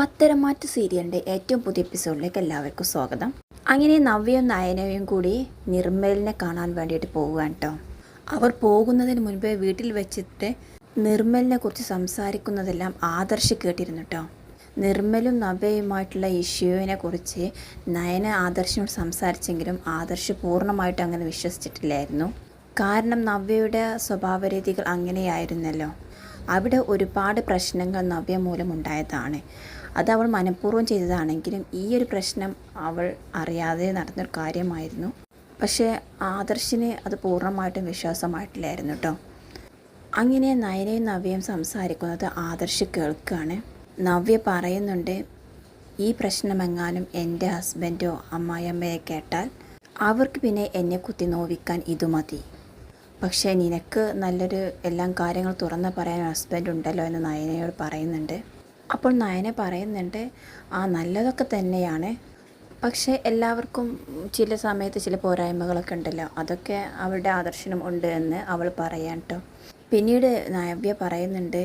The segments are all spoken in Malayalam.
പത്തരമാറ്റ് സീരിയലിൻ്റെ ഏറ്റവും പുതിയ എപ്പിസോഡിലേക്ക് എല്ലാവർക്കും സ്വാഗതം. അങ്ങനെ നവ്യയും നയനയും കൂടി നിർമ്മലിനെ കാണാൻ വേണ്ടിയിട്ട് പോവുകയാണ് കേട്ടോ. അവർ പോകുന്നതിന് മുൻപേ വീട്ടിൽ വെച്ചിട്ട് നിർമ്മലിനെ കുറിച്ച് സംസാരിക്കുന്നതെല്ലാം ആദർശ് കേട്ടിരുന്നു കേട്ടോ. നിർമ്മലും നവ്യയുമായിട്ടുള്ള ഇഷ്യൂവിനെ കുറിച്ച് നയന ആദർശിനോട് സംസാരിച്ചെങ്കിലും ആദർശ് പൂർണ്ണമായിട്ട് അങ്ങനെ വിശ്വസിച്ചിട്ടില്ലായിരുന്നു. കാരണം നവ്യയുടെ സ്വഭാവരീതികൾ അങ്ങനെയായിരുന്നല്ലോ. അവിടെ ഒരുപാട് പ്രശ്നങ്ങൾ നവ്യ മൂലമുണ്ടായതാണ്. അത് അവൾ മനഃപൂർവ്വം ചെയ്തതാണെങ്കിലും ഈ ഒരു പ്രശ്നം അവൾ അറിയാതെ നടന്നൊരു കാര്യമായിരുന്നു. പക്ഷേ ആദർശിന് അത് പൂർണ്ണമായിട്ടും വിശ്വാസമായിട്ടില്ലായിരുന്നു കേട്ടോ. അങ്ങനെ നയനയും നവ്യയും സംസാരിക്കുന്നത് ആദർശ് കേൾക്കുകയാണ്. നവ്യ പറയുന്നുണ്ട്, ഈ പ്രശ്നമെങ്ങാനും എൻ്റെ ഹസ്ബൻഡോ അമ്മായിയമ്മയെ കേട്ടാൽ അവർക്ക് പിന്നെ എന്നെ കുത്തി നോവിക്കാൻ ഇത് മതി. പക്ഷേ നിനക്ക് നല്ലൊരു എല്ലാം കാര്യങ്ങൾ തുറന്ന് പറയാൻ ഹസ്ബൻഡ് ഉണ്ടല്ലോ എന്ന് നയനയോട് പറയുന്നുണ്ട്. അപ്പോൾ നയന പറയുന്നുണ്ട്, നല്ലതൊക്കെ തന്നെയാണ്, പക്ഷേ എല്ലാവർക്കും ചില സമയത്ത് ചില പോരായ്മകളൊക്കെ ഉണ്ടല്ലോ, അതൊക്കെ അവളുടെ ആദർശനും ഉണ്ട് എന്ന് അവൾ പറയാൻ കേട്ടോ. പിന്നീട് നവ്യ പറയുന്നുണ്ട്,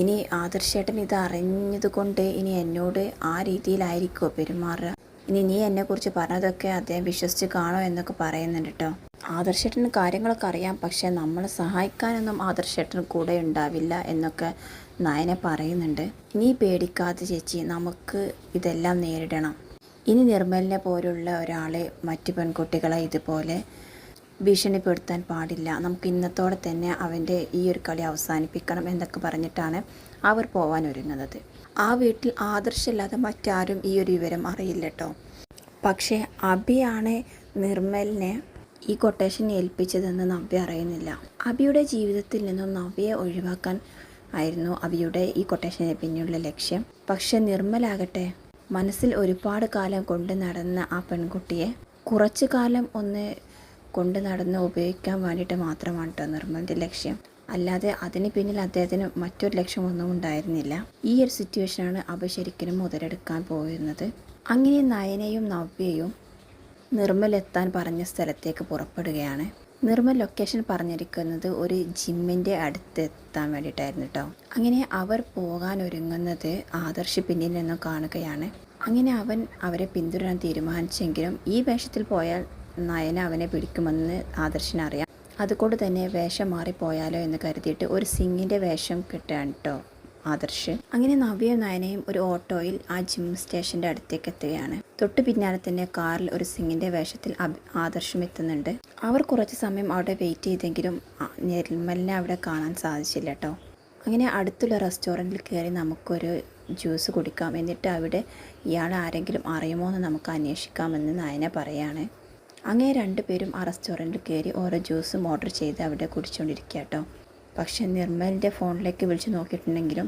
ഇനി ആദർശേട്ടൻ ഇത് അറിഞ്ഞതുകൊണ്ട് ഇനി എന്നോട് ആ രീതിയിലായിരിക്കുമോ പെരുമാറുക, ഇനി നീ എന്നെക്കുറിച്ച് പറഞ്ഞതൊക്കെ അദ്ദേഹം വിശ്വസിച്ച് കാണോ എന്നൊക്കെ പറയുന്നുണ്ട് കേട്ടോ. ആദർശേട്ടന് കാര്യങ്ങളൊക്കെ അറിയാം, പക്ഷേ നമ്മളെ സഹായിക്കാനൊന്നും ആദർശേട്ടന് കൂടെ ഉണ്ടാവില്ല എന്നൊക്കെ നയന പറയുന്നുണ്ട്. നീ പേടിക്കാതെ ചേച്ചി, നമുക്ക് ഇതെല്ലാം നേരിടണം. ഇനി നിർമ്മലിനെ പോലുള്ള ഒരാളെ മറ്റു പെൺകുട്ടികളെ ഇതുപോലെ ഭീഷണിപ്പെടുത്താൻ പാടില്ല. നമുക്ക് ഇന്നത്തോടെ തന്നെ അവൻ്റെ ഈ ഒരു കളി അവസാനിപ്പിക്കണം എന്നൊക്കെ പറഞ്ഞിട്ടാണ് അവർ പോവാൻ ഒരുങ്ങുന്നത്. ആ വീട്ടിൽ ആദർശമില്ലാതെ മറ്റാരും ഈ ഒരു വിവരം അറിയില്ല കേട്ടോ. പക്ഷേ അഭിയാണ് നിർമ്മലിനെ ഈ കൊട്ടേഷൻ ഏൽപ്പിച്ചതെന്ന് നവ്യ അറിയുന്നില്ല. അഭിയുടെ ജീവിതത്തിൽ നിന്നും നവ്യയെ ഒഴിവാക്കാൻ ആയിരുന്നു അഭിയുടെ ഈ കൊട്ടേഷന് പിന്നിലുള്ള ലക്ഷ്യം. പക്ഷെ നിർമ്മലാകട്ടെ മനസ്സിൽ ഒരുപാട് കാലം കൊണ്ട് നടന്ന ആ പെൺകുട്ടിയെ കുറച്ചു കാലം ഒന്ന് കൊണ്ട് നടന്ന് ഉപയോഗിക്കാൻ വേണ്ടിയിട്ട് മാത്രമാണ് കേട്ടോ നിർമ്മലിൻ്റെ ലക്ഷ്യം. അല്ലാതെ അതിന് പിന്നിൽ അദ്ദേഹത്തിന് മറ്റൊരു ലക്ഷ്യമൊന്നും ഉണ്ടായിരുന്നില്ല. ഈ ഒരു സിറ്റുവേഷനാണ് അഭി ശരിക്കും മുതലെടുക്കാൻ പോയിരുന്നത്. അങ്ങനെ നയനയും നവ്യയും നിർമ്മൽ എത്താൻ പറഞ്ഞ സ്ഥലത്തേക്ക് പുറപ്പെടുകയാണ്. നിർമ്മൽ ലൊക്കേഷൻ പറഞ്ഞിരിക്കുന്നത് ഒരു ജിമ്മിൻ്റെ അടുത്ത് എത്താൻ വേണ്ടിയിട്ടായിരുന്നു കേട്ടോ. അങ്ങനെ അവർ പോകാൻ ഒരുങ്ങുന്നത് ആദർശ് പിന്നിൽ നിന്നും കാണുകയാണ്. അങ്ങനെ അവൻ അവരെ പിന്തുടരാൻ തീരുമാനിച്ചെങ്കിലും ഈ വേഷത്തിൽ പോയാൽ നയന അവനെ പിടിക്കുമെന്ന് ആദർശിനറിയാം. അതുകൊണ്ട് തന്നെ വേഷം മാറിപ്പോയാലോ എന്ന് കരുതിയിട്ട് ഒരു സിംഗിൻ്റെ വേഷം കിട്ടുകയാണ് കേട്ടോ ആദർശ്. അങ്ങനെ നവ്യയും നയനയും ഒരു ഓട്ടോയിൽ ആ ജിം സ്റ്റേഷൻ്റെ അടുത്തേക്ക് എത്തുകയാണ്. തൊട്ടു പിന്നാലെ തന്നെ കാറിൽ ഒരു സിംഗിൻ്റെ വേഷത്തിൽ ആദർശം എത്തുന്നുണ്ട്. അവർ കുറച്ച് സമയം അവിടെ വെയിറ്റ് ചെയ്തെങ്കിലും നിർമ്മലിനെ അവിടെ കാണാൻ സാധിച്ചില്ല കേട്ടോ. അങ്ങനെ അടുത്തുള്ള റെസ്റ്റോറൻറ്റിൽ കയറി നമുക്കൊരു ജ്യൂസ് കുടിക്കാം, എന്നിട്ട് അവിടെ ഇയാൾ ആരെങ്കിലും അറിയുമോ എന്ന് നമുക്ക് അന്വേഷിക്കാമെന്ന് നയന പറയാണ്. അങ്ങനെ രണ്ടുപേരും ആ റെസ്റ്റോറൻറ്റിൽ കയറി ഓരോ ജ്യൂസും ഓർഡർ ചെയ്ത് അവിടെ കുടിച്ചുകൊണ്ടിരിക്കുക കേട്ടോ. പക്ഷേ നിർമ്മലിൻ്റെ ഫോണിലേക്ക് വിളിച്ച് നോക്കിയിട്ടുണ്ടെങ്കിലും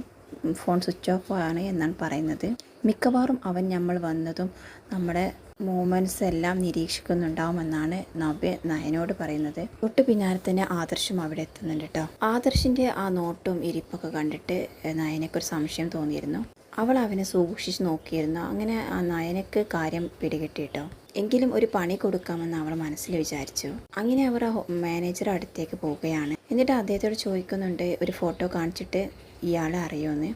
ഫോൺ സ്വിച്ച് ഓഫ് ആണ് എന്നാണ് പറയുന്നത്. മിക്കവാറും അവൻ നമ്മൾ വന്നതും നമ്മുടെ മൂവ്മെൻറ്റ്സ് എല്ലാം നിരീക്ഷിക്കുന്നുണ്ടാവുമെന്നാണ് നവ്യ നയനോട് പറയുന്നത്. തൊട്ട് പിന്നാലെ തന്നെ ആദർശം അവിടെ എത്തുന്നുണ്ട് കേട്ടോ. ആദർശിൻ്റെ ആ നോട്ടും ഇരിപ്പൊക്കെ കണ്ടിട്ട് നയനക്കൊരു സംശയം തോന്നിയിരുന്നു. അവൾ അവനെ സൂക്ഷിച്ച് നോക്കിയിരുന്നു. അങ്ങനെ ആ നയനക്ക് കാര്യം പിടികിട്ടി കേട്ടോ. എങ്കിലും ഒരു പണി കൊടുക്കാമെന്ന് അവൾ മനസ്സിൽ വിചാരിച്ചു. അങ്ങനെ അവർ മാനേജർ അടുത്തേക്ക് പോവുകയാണ്. എന്നിട്ട് അദ്ദേഹത്തോട് ചോദിക്കുന്നുണ്ട്, ഒരു ഫോട്ടോ കാണിച്ചിട്ട് ഇയാളെ അറിയുമെന്ന്.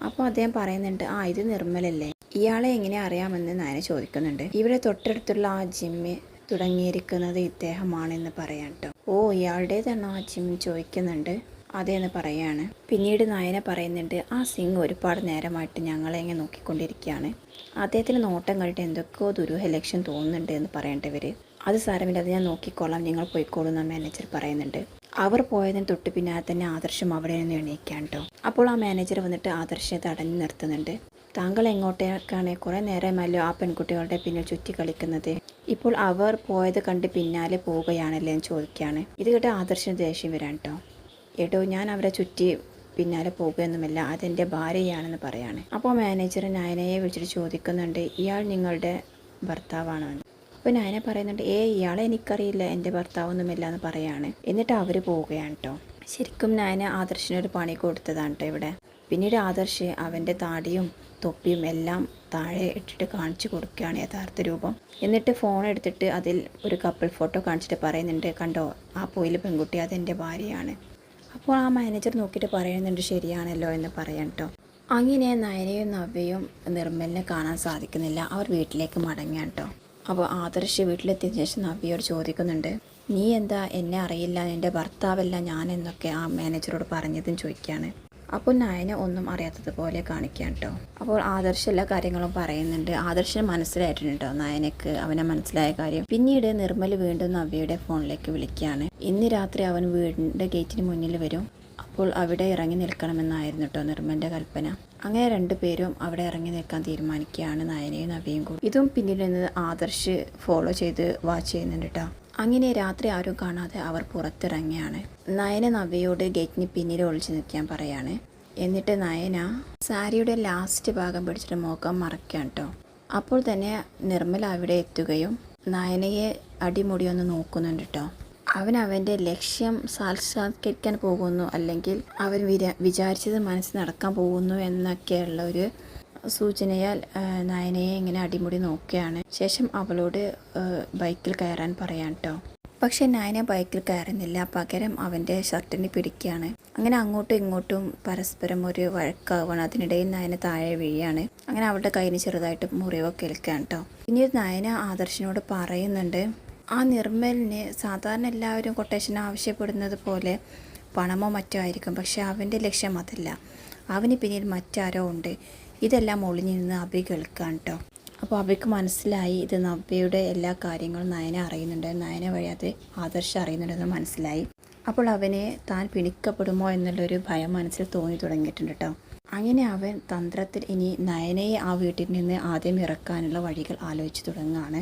അപ്പോൾ അദ്ദേഹം പറയുന്നുണ്ട്, ഇത് നിർമ്മലല്ലേ, ഇയാളെ എങ്ങനെ അറിയാമെന്ന് നയന ചോദിക്കുന്നുണ്ട്. ഇവിടെ തൊട്ടടുത്തുള്ള ആ ജിമ്മ് തുടങ്ങിയിരിക്കുന്നത് ഇദ്ദേഹമാണെന്ന് പറയാം കേട്ടോ. ഇയാളുടേതാണോ ആ ജിം ചോദിക്കുന്നുണ്ട്. അതേന്ന് പറയാണ്. പിന്നീട് നയന പറയുന്നുണ്ട്, ആ സിംഗ് ഒരുപാട് നേരമായിട്ട് ഞങ്ങളെ ഇങ്ങനെ നോക്കിക്കൊണ്ടിരിക്കുകയാണ്. അദ്ദേഹത്തിന് നോട്ടം കണ്ടിട്ട് എന്തൊക്കെയോ ദുരൂഹ ലക്ഷ്യം തോന്നുന്നുണ്ട് എന്ന് പറയേണ്ടവർ. അത് സാരമില്ല, അത് ഞാൻ നോക്കിക്കോളാം, നിങ്ങൾ പോയിക്കോളൂ എന്ന് മാനേജർ പറയുന്നുണ്ട്. അവർ പോയതിന് തൊട്ട് പിന്നാലെ തന്നെ ആദർശം അവിടെ നിന്ന് എണീക്കാൻ കേട്ടോ. അപ്പോൾ ആ മാനേജർ വന്നിട്ട് ആദർശത്തെ തടഞ്ഞു നിർത്തുന്നുണ്ട്. താങ്കൾ എങ്ങോട്ടേക്കാണ്? കുറേ നേരമല്ലോ ആ പെൺകുട്ടികളുടെ പിന്നിൽ ചുറ്റി കളിക്കുന്നത്, ഇപ്പോൾ അവർ പോയത് കണ്ട് പിന്നാലെ പോവുകയാണല്ലേ എന്ന് ചോദിക്കുകയാണ്. ഇത് കേട്ട് ആദർശന് ദേഷ്യം വരാൻ കേട്ടോ. ഞാൻ അവരെ ചുറ്റി പിന്നാലെ പോകുകയൊന്നുമില്ല, അതെൻ്റെ ഭാര്യയാണെന്ന് പറയാണ്. അപ്പോൾ മാനേജർ നയനയെ വിളിച്ചിട്ട് ചോദിക്കുന്നുണ്ട്, ഇയാൾ നിങ്ങളുടെ ഭർത്താവാണോ എന്ന്. അപ്പോൾ നയന പറയുന്നുണ്ട്, ഇയാളെ എനിക്കറിയില്ല, എൻ്റെ ഭർത്താവൊന്നുമില്ല എന്ന് പറയാണ്. എന്നിട്ട് അവർ പോവുകയാണ് കേട്ടോ. ശരിക്കും നയന ആദർശിനൊരു പണി കൊടുത്തതാണ് കേട്ടോ ഇവിടെ. പിന്നീട് ആദർശ് അവൻ്റെ താടിയും തൊപ്പിയും എല്ലാം താഴെ ഇട്ടിട്ട് കാണിച്ചു കൊടുക്കുകയാണ് യഥാർത്ഥ രൂപം. എന്നിട്ട് ഫോൺ എടുത്തിട്ട് അതിൽ ഒരു കപ്പിൾ ഫോട്ടോ കാണിച്ചിട്ട് പറയുന്നുണ്ട്, കണ്ടോ ആ പോയിലെ പെൺകുട്ടി, അതെൻ്റെ ഭാര്യയാണ്. അപ്പോൾ ആ മാനേജർ നോക്കിയിട്ട് പറയുന്നുണ്ട്, ശരിയാണല്ലോ എന്ന് പറയാം കേട്ടോ. അങ്ങനെ നയനയും നവ്യയും നിർമ്മലിനെ കാണാൻ സാധിക്കുന്നില്ല. അവർ വീട്ടിലേക്ക് മടങ്ങാൻ കേട്ടോ. അപ്പോൾ ആദർശ് വീട്ടിലെത്തിയതിനു ശേഷം നവ്യയോട് ചോദിക്കുന്നുണ്ട്, നീ എന്താ എന്നെ അറിയില്ല, എൻ്റെ ഭർത്താവല്ല ഞാൻ എന്നൊക്കെ ആ മാനേജറോട് പറഞ്ഞതും ചോദിക്കുകയാണ്. അപ്പോൾ നയന ഒന്നും അറിയാത്തതുപോലെ കാണിക്കാൻ കേട്ടോ. അപ്പോൾ ആദർശ് എല്ലാ കാര്യങ്ങളും പറയുന്നുണ്ട്. ആദർശിന് മനസ്സിലായിട്ടുണ്ട് കേട്ടോ നയനക്ക് അവനെ മനസ്സിലായ കാര്യം. പിന്നീട് നിർമ്മൽ വീണ്ടും നവ്യയുടെ ഫോണിലേക്ക് വിളിക്കുകയാണ്. ഇന്ന് രാത്രി അവൻ വീടിൻ്റെ ഗേറ്റിന് മുന്നിൽ വരും, അപ്പോൾ അവിടെ ഇറങ്ങി നിൽക്കണമെന്നായിരുന്നു കേട്ടോ നിർമ്മലിൻ്റെ കൽപ്പന. അങ്ങനെ രണ്ടുപേരും അവിടെ ഇറങ്ങി നിൽക്കാൻ തീരുമാനിക്കുകയാണ്, നയനയും നവ്യയും കൂടി. ഇതും പിന്നീട് ആദർശ് ഫോളോ ചെയ്ത് വാച്ച് ചെയ്യുന്നുണ്ട് കേട്ടോ. അങ്ങനെ രാത്രി ആരും കാണാതെ അവർ പുറത്തിറങ്ങിയാണ്. നയന നവ്യയോട് ഗേറ്റിന് പിന്നിൽ ഒളിച്ചു നിൽക്കാൻ പറയാണ്. എന്നിട്ട് നയന സാരിയുടെ ലാസ്റ്റ് ഭാഗം പിടിച്ചിട്ട് മുഖം മറയ്ക്കാൻ കേട്ടോ. അപ്പോൾ തന്നെ നിർമ്മൽ അവിടെ എത്തുകയും നയനയെ അടിമുടിയൊന്ന് നോക്കുന്നുണ്ട് കേട്ടോ. അവൻ്റെ ലക്ഷ്യം സാക്ഷാത്കരിക്കാൻ പോകുന്നു, അല്ലെങ്കിൽ അവൻ വിചാരിച്ചത് മനസ്സിൽ നടക്കാൻ പോകുന്നു എന്നൊക്കെയുള്ള ഒരു സൂചനയാൽ നയനയെ ഇങ്ങനെ അടിമുടി നോക്കുകയാണ്. ശേഷം അവളോട് ബൈക്കിൽ കയറാൻ പറയാൻ കേട്ടോ. പക്ഷേ നയന ബൈക്കിൽ കയറുന്നില്ല, പകരം അവൻ്റെ ഷർട്ടിന് പിടിക്കുകയാണ്. അങ്ങനെ അങ്ങോട്ടും ഇങ്ങോട്ടും പരസ്പരം ഒരു വഴക്കാവുകയാണ്. അതിനിടയിൽ നയന താഴെ വീഴുകയാണ്. അങ്ങനെ അവളുടെ കയ്യിൽ ചെറുതായിട്ട് മുറിവൊക്കെ ഏൽക്കുകയാണ് കേട്ടോ. പിന്നീട് നയന ആദർശിനോട് പറയുന്നുണ്ട്, ആ നിർമ്മലിന് സാധാരണ എല്ലാവരും കൊട്ടേഷൻ ആവശ്യപ്പെടുന്നത് പോലെ പണമോ മറ്റോ ആയിരിക്കും, പക്ഷെ അവൻ്റെ ലക്ഷ്യം അതല്ല, അവന് പിന്നിൽ മറ്റാരോ ഉണ്ട്. ഇതെല്ലാം ഒളിഞ്ഞിരുന്ന് അഭി കേൾക്കാൻ കേട്ടോ. അപ്പോൾ അഭിക്ക് മനസ്സിലായി ഇത് നവ്യയുടെ എല്ലാ കാര്യങ്ങളും നയന അറിയുന്നുണ്ട്, നയന വഴി അത് ആദർശം അറിയുന്നുണ്ടെന്ന് മനസ്സിലായി. അപ്പോൾ അവനെ താൻ പിടിക്കപ്പെടുമോ എന്നുള്ളൊരു ഭയം മനസ്സിൽ തോന്നി തുടങ്ങിയിട്ടുണ്ട് കേട്ടോ. അങ്ങനെ അവൻ തന്ത്രത്തിൽ ഇനി നയനയെ ആ വീട്ടിൽ നിന്ന് ആദ്യം ഇറക്കാനുള്ള വഴികൾ ആലോചിച്ച് തുടങ്ങുകയാണ്.